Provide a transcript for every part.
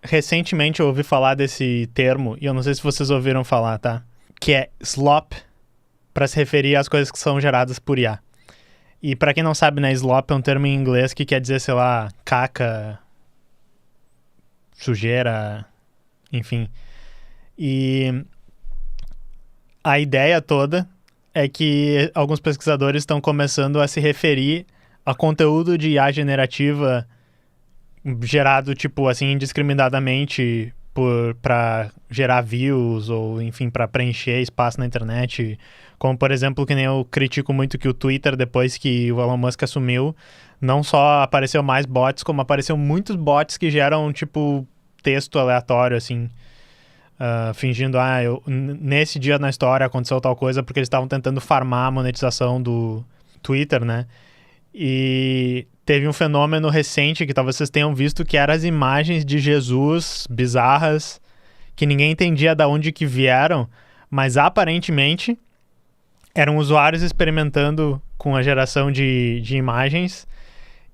recentemente eu ouvi falar desse termo, e eu não sei se vocês ouviram falar, tá? Que é slop, pra se referir às coisas que são geradas por IA. E pra quem não sabe, né, slop é um termo em inglês que quer dizer, sei lá, caca, sujeira, enfim. E a ideia toda é que alguns pesquisadores estão começando a se referir a conteúdo de IA generativa gerado, tipo, assim, indiscriminadamente para gerar views ou, enfim, para preencher espaço na internet. Como, por exemplo, que nem eu critico muito que o Twitter, depois que o Elon Musk assumiu, não só apareceu mais bots, como apareceu muitos bots que geram, tipo, texto aleatório, assim, fingindo, nesse dia na história aconteceu tal coisa, porque eles estavam tentando farmar a monetização do Twitter, né? E teve um fenômeno recente que talvez vocês tenham visto, que eram as imagens de Jesus bizarras, que ninguém entendia de onde que vieram, mas aparentemente eram usuários experimentando com a geração de imagens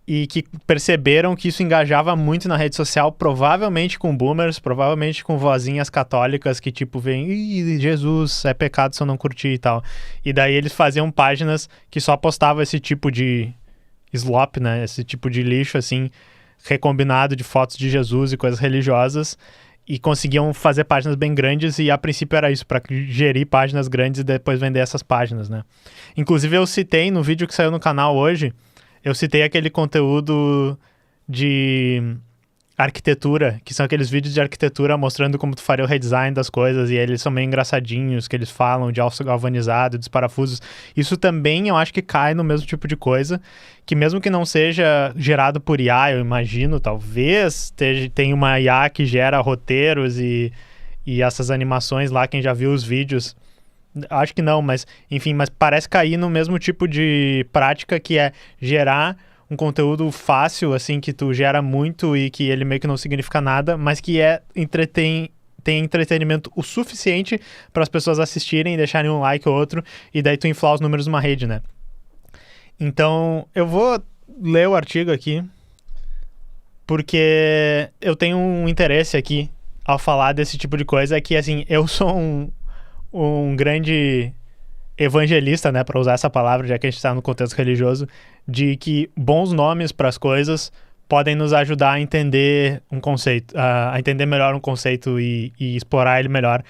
e que perceberam que isso engajava muito na rede social, provavelmente com boomers, provavelmente com vozinhas católicas que tipo vem, Jesus, é pecado se eu não curtir e tal. E daí eles faziam páginas que só postavam esse tipo de slop, né? Esse tipo de lixo, assim, recombinado de fotos de Jesus e coisas religiosas, e conseguiam fazer páginas bem grandes, e a princípio era isso, para gerir páginas grandes e depois vender essas páginas, né? Inclusive eu citei no vídeo que saiu no canal hoje, eu citei aquele conteúdo de arquitetura, que são aqueles vídeos de arquitetura mostrando como tu faria o redesign das coisas, e eles são meio engraçadinhos, que eles falam de aço galvanizado, dos parafusos. Isso também eu acho que cai no mesmo tipo de coisa, que mesmo que não seja gerado por IA, eu imagino, talvez tenha uma IA que gera roteiros e essas animações lá, quem já viu os vídeos, acho que não, mas enfim, mas parece cair no mesmo tipo de prática, que é gerar um conteúdo fácil, assim, que tu gera muito e que ele meio que não significa nada, mas que tem entretenimento o suficiente para as pessoas assistirem e deixarem um like ou outro, e daí tu inflar os números numa rede, né? Então, eu vou ler o artigo aqui, porque eu tenho um interesse aqui ao falar desse tipo de coisa, que, assim, eu sou um grande evangelista, né, para usar essa palavra, já que a gente está no contexto religioso, de que bons nomes para as coisas podem nos ajudar a entender um conceito, a entender melhor um conceito e explorar ele melhor.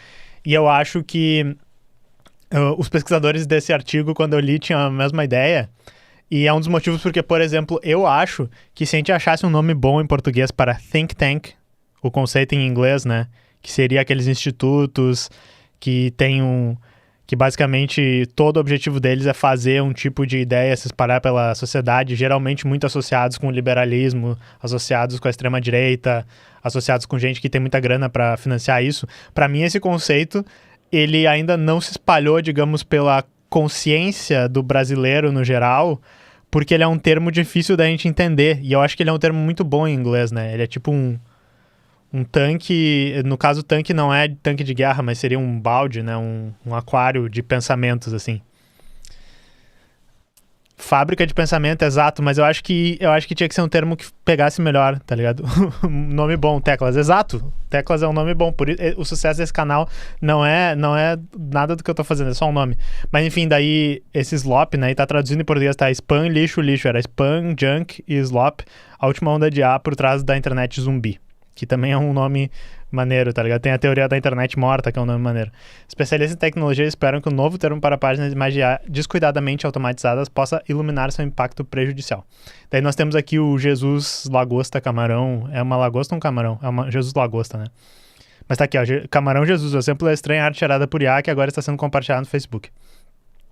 E eu acho que os pesquisadores desse artigo, quando eu li, tinham a mesma ideia, e é um dos motivos porque, por exemplo, eu acho que se a gente achasse um nome bom em português para think tank, o conceito em inglês, né, que seria aqueles institutos que tem que basicamente todo o objetivo deles é fazer um tipo de ideia se espalhar pela sociedade, geralmente muito associados com o liberalismo, associados com a extrema-direita, associados com gente que tem muita grana para financiar isso. Para mim, esse conceito, ele ainda não se espalhou, digamos, pela consciência do brasileiro no geral, porque ele é um termo difícil da gente entender, e eu acho que ele é um termo muito bom em inglês, né? Ele é tipo um tanque, no caso tanque não é tanque de guerra, mas seria um balde, né, um aquário de pensamentos, assim. Fábrica de pensamento, exato, mas eu acho que tinha que ser um termo que pegasse melhor, tá ligado? Nome bom, Teclas, exato. Teclas é um nome bom, por isso, o sucesso desse canal não é nada do que eu tô fazendo, é só um nome. Mas enfim, daí esse slop, né, e tá traduzindo em português, tá spam, lixo, era spam, junk e slop, a última onda de A por trás da internet zumbi, que também é um nome maneiro, tá ligado? Tem a teoria da internet morta, que é um nome maneiro. Especialistas em tecnologia esperam que o novo termo para páginas de imagem descuidadamente automatizadas possa iluminar seu impacto prejudicial. Daí nós temos aqui o Jesus Lagosta Camarão. É uma lagosta ou um camarão? É uma Jesus Lagosta, né? Mas tá aqui, ó. Camarão Jesus, o exemplo da estranha arte gerada por IA, que agora está sendo compartilhada no Facebook.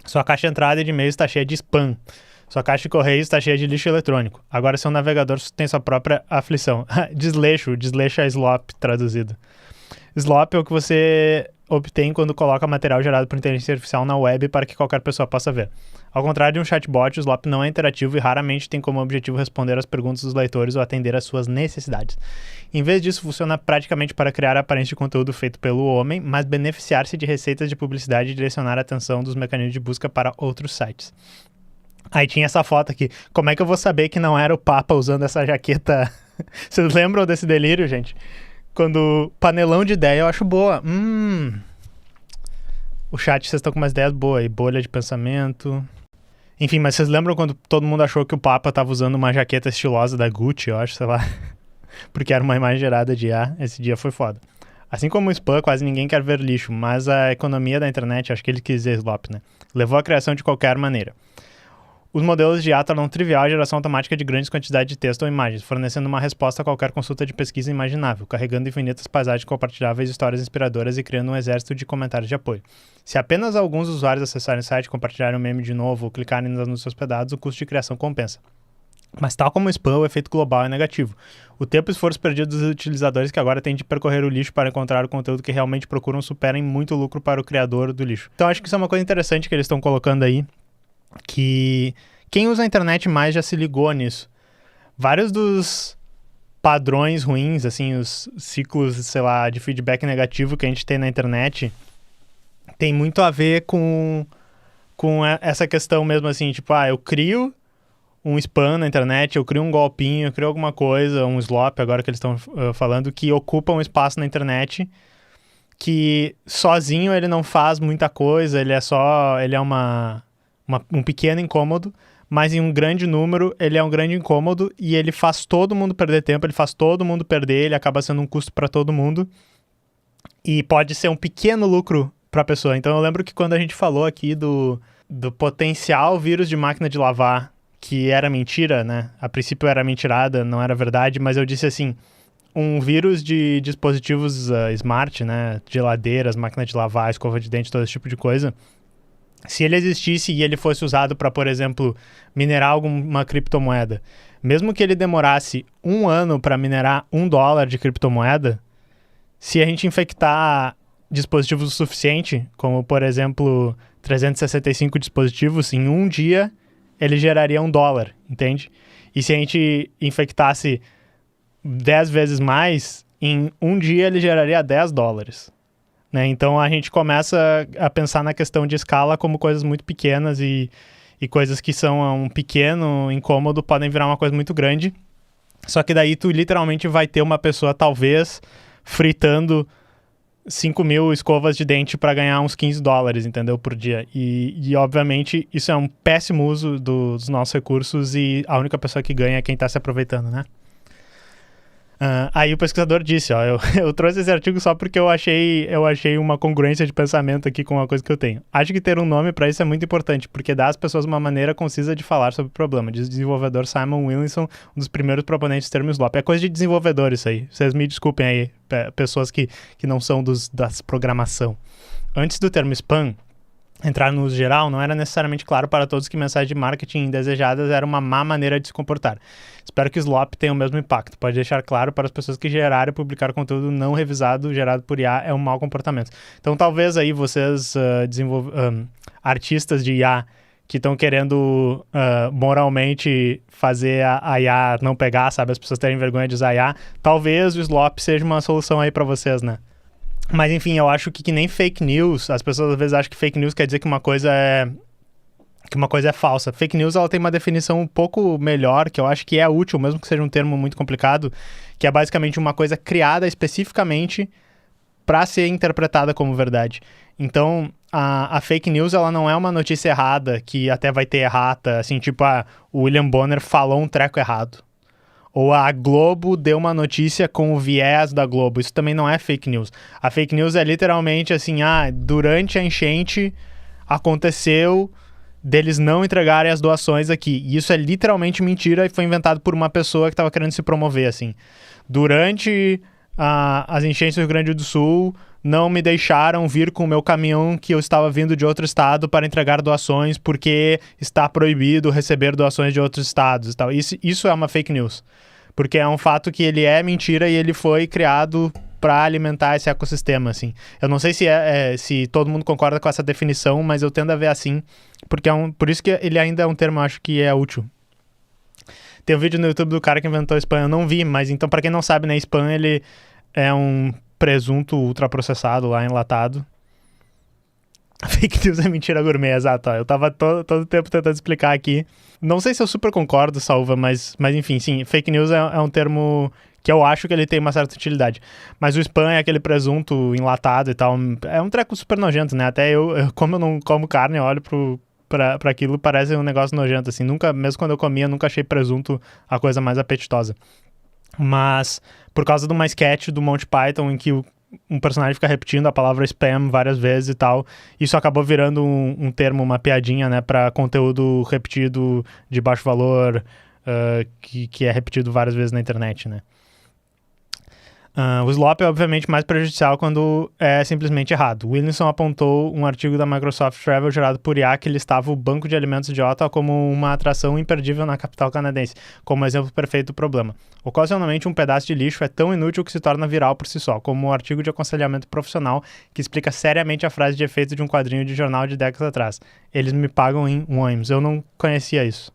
Sua caixa de entrada e de e-mail está cheia de spam. Sua caixa de correio está cheia de lixo eletrônico. Agora seu navegador tem sua própria aflição. Desleixo é slop traduzido. Slop é o que você obtém quando coloca material gerado por inteligência artificial na web para que qualquer pessoa possa ver. Ao contrário de um chatbot, o slop não é interativo e raramente tem como objetivo responder às perguntas dos leitores ou atender às suas necessidades. Em vez disso, funciona praticamente para criar a aparência de conteúdo feito pelo homem, mas beneficiar-se de receitas de publicidade e direcionar a atenção dos mecanismos de busca para outros sites. Aí tinha essa foto aqui. Como é que eu vou saber que não era o Papa usando essa jaqueta? Vocês lembram desse delírio, gente? Quando panelão de ideia eu acho boa. O chat, vocês estão com umas ideias boas aí. Bolha de pensamento. Enfim, mas vocês lembram quando todo mundo achou que o Papa tava usando uma jaqueta estilosa da Gucci, eu acho, sei lá. Porque era uma imagem gerada de IA. Esse dia foi foda. Assim como o spam, quase ninguém quer ver lixo, mas a economia da internet, acho que ele quis dizer slop, né? Levou à criação de qualquer maneira. Os modelos de IA tornam trivial a geração automática de grandes quantidades de texto ou imagens, fornecendo uma resposta a qualquer consulta de pesquisa imaginável, carregando infinitas paisagens compartilháveis, histórias inspiradoras e criando um exército de comentários de apoio. Se apenas alguns usuários acessarem o site, compartilharem o meme de novo ou clicarem nos anúncios hospedados, o custo de criação compensa. Mas tal como o spam, o efeito global é negativo. O tempo e esforço perdido dos utilizadores que agora têm de percorrer o lixo para encontrar o conteúdo que realmente procuram superam muito lucro para o criador do lixo. Então acho que isso é uma coisa interessante que eles estão colocando aí, que quem usa a internet mais já se ligou nisso. Vários dos padrões ruins, assim, os ciclos, sei lá, de feedback negativo que a gente tem na internet, tem muito a ver com essa questão mesmo, assim, tipo, eu crio um spam na internet, eu crio um golpinho, eu crio alguma coisa, um slop, agora que eles estão falando, que ocupa um espaço na internet, que sozinho ele não faz muita coisa, ele é um pequeno incômodo, mas em um grande número ele é um grande incômodo e ele faz todo mundo perder tempo, ele faz todo mundo perder, ele acaba sendo um custo para todo mundo e pode ser um pequeno lucro para a pessoa. Então eu lembro que quando a gente falou aqui do potencial vírus de máquina de lavar, que era mentira, né? A princípio era mentirada, não era verdade, mas eu disse assim, um vírus de dispositivos smart, né? Geladeiras, máquina de lavar, escova de dente, todo esse tipo de coisa. Se ele existisse e ele fosse usado para, por exemplo, minerar alguma criptomoeda, mesmo que ele demorasse 1 ano para minerar $1 de criptomoeda, se a gente infectar dispositivos o suficiente, como, por exemplo, 365 dispositivos, em um dia ele geraria $1, entende? E se a gente infectasse 10 vezes mais, em um dia ele geraria $10. Né? Então a gente começa a pensar na questão de escala como coisas muito pequenas e coisas que são um pequeno incômodo podem virar uma coisa muito grande. Só que daí tu literalmente vai ter uma pessoa talvez fritando 5.000 escovas de dente para ganhar uns $15, entendeu? Por dia. E obviamente isso é um péssimo uso dos nossos recursos e a única pessoa que ganha é quem está se aproveitando, né? Aí o pesquisador disse, eu trouxe esse artigo só porque eu achei uma congruência de pensamento aqui com uma coisa que eu tenho. Acho que ter um nome para isso é muito importante, porque dá às pessoas uma maneira concisa de falar sobre o problema. Diz o desenvolvedor Simon Williamson, um dos primeiros proponentes do termo slop. É coisa de desenvolvedor isso aí. Vocês me desculpem aí, pessoas que não são das programação. Antes do termo spam entrar no uso geral, não era necessariamente claro para todos que mensagens de marketing indesejadas era uma má maneira de se comportar. Espero que o slop tenha o mesmo impacto. Pode deixar claro para as pessoas que geraram e publicaram conteúdo não revisado, gerado por IA, é um mau comportamento. Então, talvez aí vocês, artistas de IA, que estão querendo moralmente fazer a IA não pegar, sabe? As pessoas terem vergonha de usar IA. Talvez o slop seja uma solução aí para vocês, né? Mas, enfim, eu acho que nem fake news, as pessoas às vezes acham que fake news quer dizer que uma coisa é falsa. Fake news, ela tem uma definição um pouco melhor, que eu acho que é útil, mesmo que seja um termo muito complicado, que é basicamente uma coisa criada especificamente para ser interpretada como verdade. Então, a fake news, ela não é uma notícia errada, que até vai ter errata, assim, tipo, o William Bonner falou um treco errado. Ou a Globo deu uma notícia com o viés da Globo. Isso também não é fake news. A fake news é literalmente assim, durante a enchente aconteceu deles não entregarem as doações aqui. E isso é literalmente mentira e foi inventado por uma pessoa que estava querendo se promover, assim. Durante as enchentes do Rio Grande do Sul, não me deixaram vir com o meu caminhão que eu estava vindo de outro estado para entregar doações porque está proibido receber doações de outros estados e tal. Isso é uma fake news. Porque é um fato que ele é mentira e ele foi criado para alimentar esse ecossistema, assim. Eu não sei se todo mundo concorda com essa definição, mas eu tendo a ver assim, porque por isso que ele ainda é um termo, acho que é útil. Tem um vídeo no YouTube do cara que inventou spam, eu não vi, mas então, para quem não sabe, né, spam, ele é um presunto ultraprocessado lá, enlatado. Fake news é mentira gourmet, exato. Eu tava todo o tempo tentando explicar aqui. Não sei se eu super concordo, Salva, mas enfim, sim, fake news é um termo que eu acho que ele tem uma certa utilidade. Mas o spam é aquele presunto enlatado e tal. É um treco super nojento, né? Até como eu não como carne, eu olho pra aquilo, parece um negócio nojento, assim. Nunca, mesmo quando eu comia, nunca achei presunto a coisa mais apetitosa. Mas, por causa de uma sketch do Monty Python, em que um personagem fica repetindo a palavra spam várias vezes e tal, isso acabou virando um termo, uma piadinha, né? Pra conteúdo repetido de baixo valor, que é repetido várias vezes na internet, né? O slop é obviamente mais prejudicial quando é simplesmente errado. O Williamson apontou um artigo da Microsoft Travel gerado por IA que listava o banco de alimentos de Ottawa como uma atração imperdível na capital canadense, como exemplo perfeito do problema. Ocasionalmente, um pedaço de lixo é tão inútil que se torna viral por si só, como um artigo de aconselhamento profissional que explica seriamente a frase de efeito de um quadrinho de jornal de décadas atrás. Eles me pagam em Worms. Eu não conhecia isso.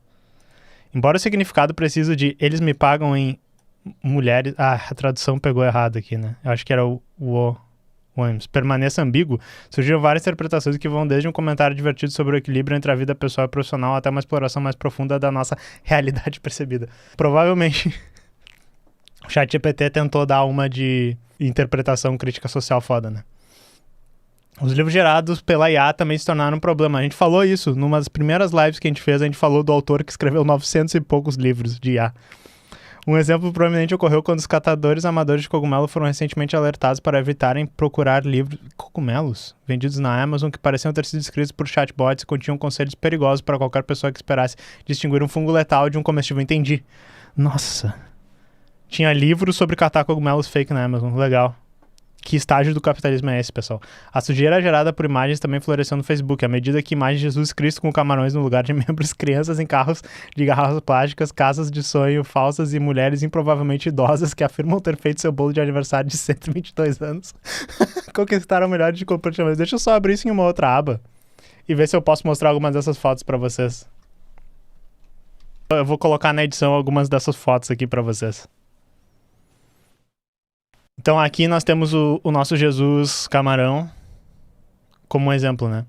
Embora o significado preciso de eles me pagam em mulheres... a tradução pegou errado aqui, né? Eu acho que era o Worms. Permaneça ambíguo. Surgiram várias interpretações que vão desde um comentário divertido sobre o equilíbrio entre a vida pessoal e profissional até uma exploração mais profunda da nossa realidade percebida. Provavelmente o ChatGPT tentou dar uma de interpretação crítica social foda, né? Os livros gerados pela IA também se tornaram um problema. A gente falou isso numa das primeiras lives que a gente fez. A gente falou do autor que escreveu 900 e poucos livros de IA. Um exemplo prominente ocorreu quando os catadores amadores de cogumelo foram recentemente alertados para evitarem procurar livros cogumelos vendidos na Amazon que pareciam ter sido escritos por chatbots e continham conselhos perigosos para qualquer pessoa que esperasse distinguir um fungo letal de um comestível. Entendi. Nossa. Tinha livros sobre catar cogumelos fake na Amazon. Legal. Que estágio do capitalismo é esse, pessoal? A sujeira gerada por imagens também floresceu no Facebook, à medida que imagens de Jesus Cristo com camarões no lugar de membros, crianças em carros de garrafas plásticas, casas de sonho falsas e mulheres improvavelmente idosas que afirmam ter feito seu bolo de aniversário de 122 anos conquistaram melhores de comportamento. Deixa eu só abrir isso em uma outra aba e ver se eu posso mostrar algumas dessas fotos para vocês. Eu vou colocar na edição algumas dessas fotos aqui para vocês. Então aqui nós temos o nosso Jesus Camarão como um exemplo, né?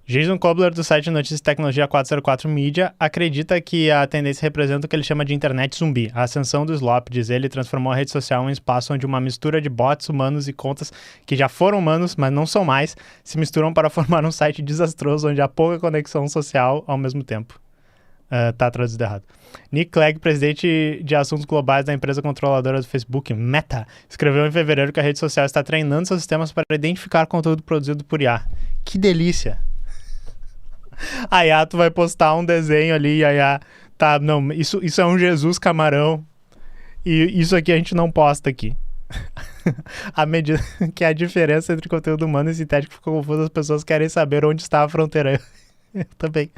Jason Kobler, do site de notícias e tecnologia 404 Media, acredita que a tendência representa o que ele chama de internet zumbi. A ascensão do Slop, diz ele, transformou a rede social em um espaço onde uma mistura de bots humanos e contas que já foram humanos, mas não são mais, se misturam para formar um site desastroso onde há pouca conexão social ao mesmo tempo. Tá traduzido errado. Nick Clegg, presidente de assuntos globais da empresa controladora do Facebook, Meta, escreveu em fevereiro que a rede social está treinando seus sistemas para identificar conteúdo produzido por IA. Que delícia! A IA, tu vai postar um desenho ali e a IA... Tá, não, isso é um Jesus camarão e isso aqui a gente não posta aqui. À medida que a diferença entre conteúdo humano e sintético ficou confusa, as pessoas querem saber onde está a fronteira. Também.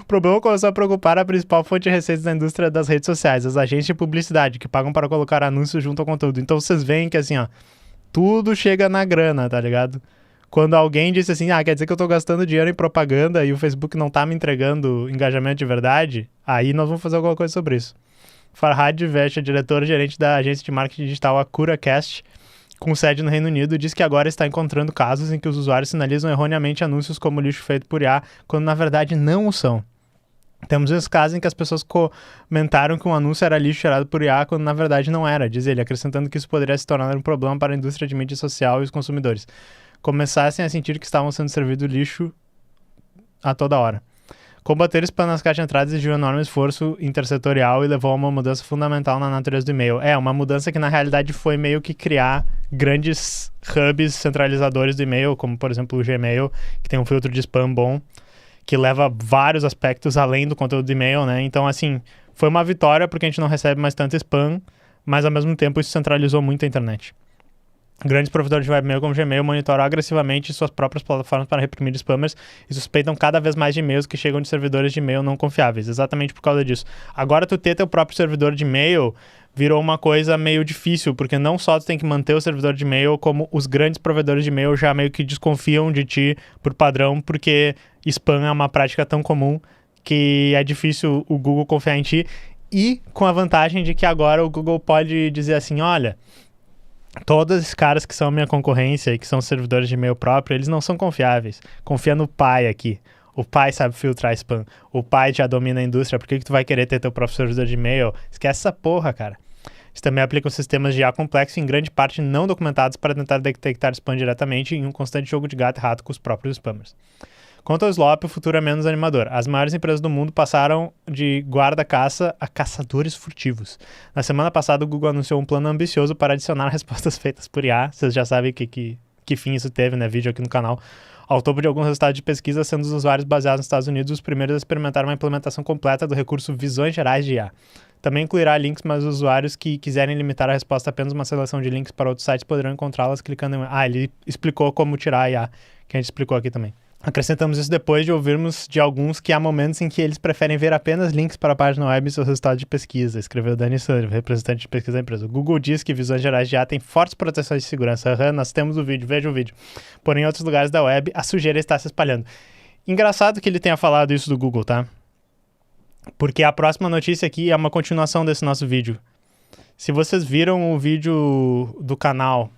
O problema começou a preocupar a principal fonte de receitas da indústria das redes sociais, as agências de publicidade, que pagam para colocar anúncios junto ao conteúdo. Então vocês veem que assim, ó, tudo chega na grana, tá ligado? Quando alguém disse assim, quer dizer que eu tô gastando dinheiro em propaganda e o Facebook não tá me entregando engajamento de verdade, aí nós vamos fazer alguma coisa sobre isso. Farhad Vesha, diretor-gerente da agência de marketing digital AcuraCast, com sede no Reino Unido, diz que agora está encontrando casos em que os usuários sinalizam erroneamente anúncios como lixo feito por IA, quando na verdade não o são. Temos esse caso em que as pessoas comentaram que um anúncio era lixo gerado por IA, quando na verdade não era, diz ele, acrescentando que isso poderia se tornar um problema para a indústria de mídia social e os consumidores começassem a sentir que estavam sendo servido lixo a toda hora. Combater spam nas caixas de entrada exigiu um enorme esforço intersetorial e levou a uma mudança fundamental na natureza do e-mail. Uma mudança que na realidade foi meio que criar grandes hubs centralizadores do e-mail, como por exemplo o Gmail, que tem um filtro de spam bom, que leva vários aspectos além do conteúdo do e-mail, né? Então, assim, foi uma vitória porque a gente não recebe mais tanto spam, mas ao mesmo tempo isso centralizou muito a internet. Grandes provedores de webmail como Gmail monitoram agressivamente suas próprias plataformas para reprimir spammers e suspeitam cada vez mais de e-mails que chegam de servidores de e-mail não confiáveis, exatamente por causa disso. Agora tu ter teu próprio servidor de e-mail virou uma coisa meio difícil, porque não só tu tem que manter o servidor de e-mail, como os grandes provedores de e-mail já meio que desconfiam de ti por padrão, porque spam é uma prática tão comum que é difícil o Google confiar em ti, e com a vantagem de que agora o Google pode dizer assim, olha, todos esses caras que são minha concorrência e que são servidores de e-mail próprio, eles não são confiáveis. Confia no pai aqui. O pai sabe filtrar spam. O pai já domina a indústria. Por que tu vai querer ter teu próprio servidor de e-mail? Esquece essa porra, cara. Eles também aplicam sistemas de IA complexos, em grande parte não documentados, para tentar detectar spam diretamente, em um constante jogo de gato e rato com os próprios spammers. Quanto ao Slop, o futuro é menos animador. As maiores empresas do mundo passaram de guarda-caça a caçadores furtivos. Na semana passada, o Google anunciou um plano ambicioso para adicionar respostas feitas por IA. Vocês já sabem que fim isso teve, né? Vídeo aqui no canal. Ao topo de alguns resultados de pesquisa, sendo os usuários baseados nos Estados Unidos os primeiros a experimentar uma implementação completa do recurso Visões Gerais de IA. Também incluirá links, mas os usuários que quiserem limitar a resposta a apenas uma seleção de links para outros sites poderão encontrá-las clicando em... ele explicou como tirar a IA, que a gente explicou aqui também. Acrescentamos isso depois de ouvirmos de alguns que há momentos em que eles preferem ver apenas links para a página web e seus resultados de pesquisa, escreveu Dani Sullivan, representante de pesquisa da empresa. O Google diz que Visões Gerais de IA têm fortes proteções de segurança. Nós temos o vídeo, veja o vídeo. Porém, em outros lugares da web, a sujeira está se espalhando. Engraçado que ele tenha falado isso do Google, tá? Porque a próxima notícia aqui é uma continuação desse nosso vídeo. Se vocês viram o vídeo do canal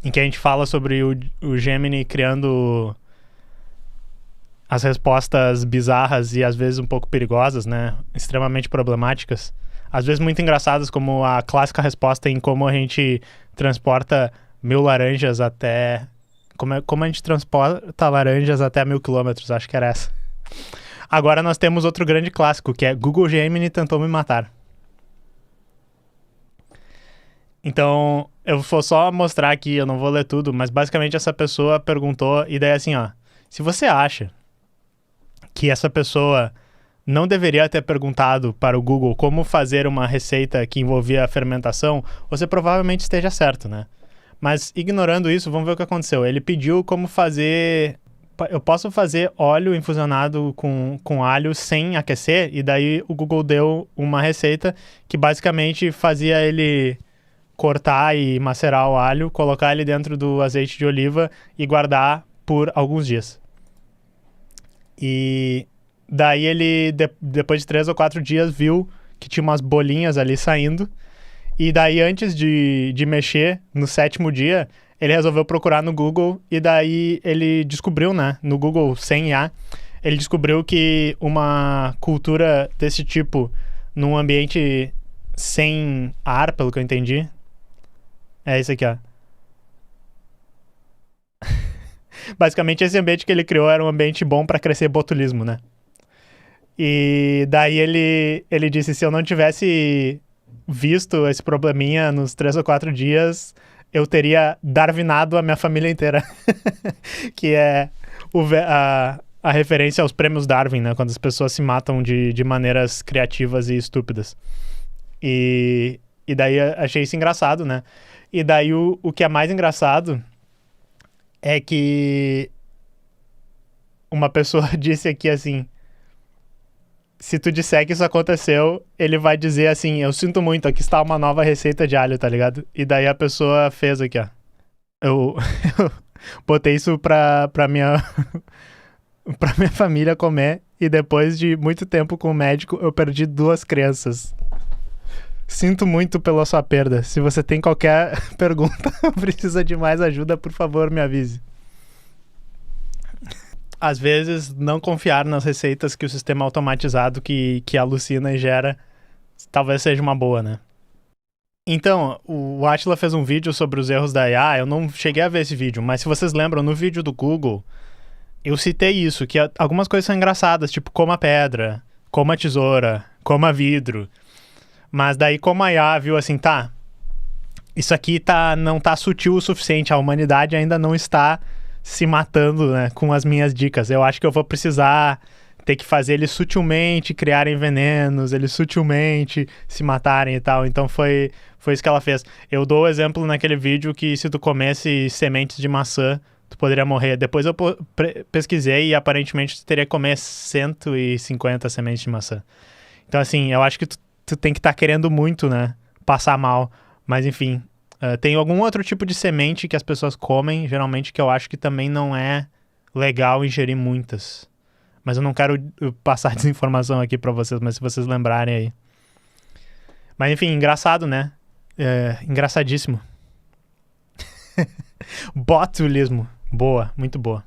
em que a gente fala sobre o Gemini criando as respostas bizarras e às vezes um pouco perigosas, né? Extremamente problemáticas. Às vezes muito engraçadas, como a clássica resposta em como a gente transporta 1000 laranjas até... Como a gente transporta laranjas até 1000 quilômetros, acho que era essa. Agora nós temos outro grande clássico, que é Google Gemini tentou me matar. Então, eu vou só mostrar aqui, eu não vou ler tudo, mas basicamente essa pessoa perguntou, e daí assim, ó, se você acha que essa pessoa não deveria ter perguntado para o Google como fazer uma receita que envolvia fermentação, você provavelmente esteja certo, né? Mas ignorando isso, vamos ver o que aconteceu. Ele pediu como fazer... Eu posso fazer óleo infusionado com alho sem aquecer? E daí o Google deu uma receita que basicamente fazia ele cortar e macerar o alho, colocar ele dentro do azeite de oliva e guardar por alguns dias. E daí ele, depois de 3 ou 4 dias, viu que tinha umas bolinhas ali saindo. E daí, antes de mexer, no 7º dia, ele resolveu procurar no Google. E daí ele descobriu, né, no Google sem IA, ele descobriu que uma cultura desse tipo, num ambiente sem ar, pelo que eu entendi, é esse aqui, ó. Basicamente, esse ambiente que ele criou era um ambiente bom para crescer botulismo, né? E daí ele disse, se eu não tivesse visto esse probleminha nos 3 ou 4 dias, eu teria darwinado a minha família inteira. Que é a referência aos prêmios Darwin, né? Quando as pessoas se matam de maneiras criativas e estúpidas. E daí achei isso engraçado, né? E daí o que é mais engraçado é que uma pessoa disse aqui assim, se tu disser que isso aconteceu, ele vai dizer assim, eu sinto muito, aqui está uma nova receita de alho, tá ligado? E daí a pessoa fez aqui, ó. Eu botei isso pra minha família comer e depois de muito tempo com o médico, eu perdi 2 crianças. Sinto muito pela sua perda. Se você tem qualquer pergunta, precisa de mais ajuda, por favor, me avise. Às vezes, não confiar nas receitas que o sistema automatizado que alucina e gera, talvez seja uma boa, né? Então, o Atila fez um vídeo sobre os erros da IA. Eu não cheguei a ver esse vídeo, mas se vocês lembram, no vídeo do Google, eu citei isso, que algumas coisas são engraçadas, tipo coma pedra, coma tesoura, coma vidro. Mas daí, como a IA viu assim, tá, isso aqui não tá sutil o suficiente, a humanidade ainda não está se matando, né, com as minhas dicas. Eu acho que eu vou precisar ter que fazer eles sutilmente criarem venenos, eles sutilmente se matarem e tal. Então foi isso que ela fez. Eu dou o exemplo naquele vídeo que se tu comesse sementes de maçã, tu poderia morrer. Depois eu pesquisei e aparentemente tu teria que comer 150 sementes de maçã. Então assim, eu acho que tu tem que estar querendo muito, né, passar mal. Mas enfim, tem algum outro tipo de semente que as pessoas comem, geralmente, que eu acho que também não é legal ingerir muitas. Mas eu não quero passar desinformação aqui pra vocês, mas se vocês lembrarem aí. Mas enfim, engraçado, né? Engraçadíssimo. Botulismo. Boa, muito boa.